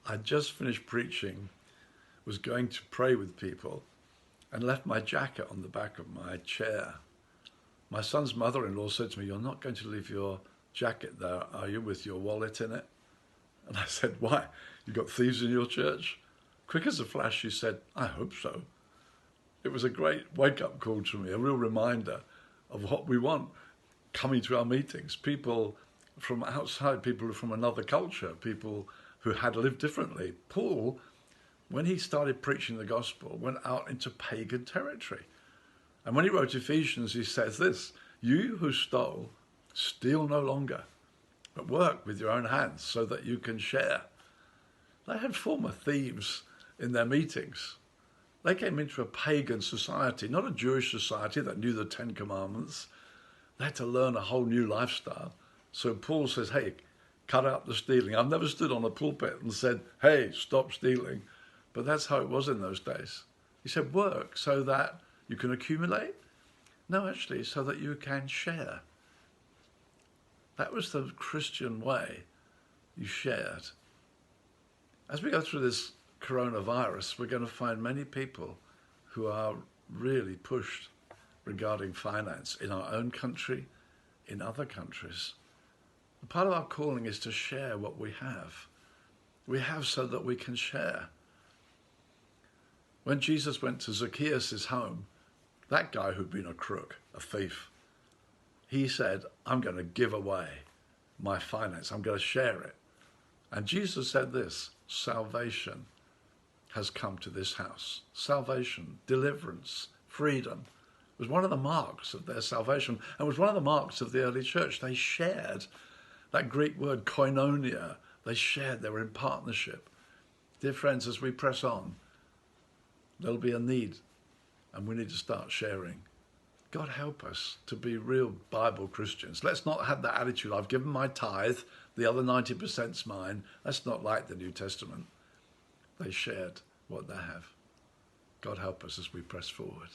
I'd just finished preaching, was going to pray with people, and left my jacket on the back of my chair. My son's mother-in-law said to me, "You're not going to leave your jacket there, are you, with your wallet in it?" And I said, "Why? You got thieves in your church?" Quick as a flash, she said, "I hope so." It was a great wake-up call to me, a real reminder of what we want coming to our meetings. People from outside, people from another culture, people who had lived differently. Paul, when he started preaching the gospel, went out into pagan territory. And when he wrote Ephesians, he says this: "You who stole, steal no longer, but work with your own hands so that you can share." They had former thieves in their meetings. They came into a pagan society, not a Jewish society that knew the Ten Commandments. They had to learn a whole new lifestyle. So Paul says, "Hey, cut out the stealing." I've never stood on a pulpit and said, "Hey, stop stealing." But that's how it was in those days. He said, work so that you can accumulate. No, actually, so that you can share. That was the Christian way. You shared. As we go through this coronavirus, we're going to find many people who are really pushed regarding finance in our own country, in other countries. And part of our calling is to share what we have. We have so that we can share. When Jesus went to Zacchaeus' home, that guy who'd been a crook, a thief, he said, "I'm going to give away my finance. I'm going to share it." And Jesus said this: salvation has come to this house. Salvation, deliverance, freedom was one of the marks of their salvation, and was one of the marks of the early church. They shared. That Greek word koinonia, they shared, they were in partnership. Dear friends, as we press on, there'll be a need, and we need to start sharing. God help us to be real Bible Christians. Let's not have that attitude, "I've given my tithe, the other 90%'s mine." That's not like the New Testament. They shared what they have. God help us as we press forward.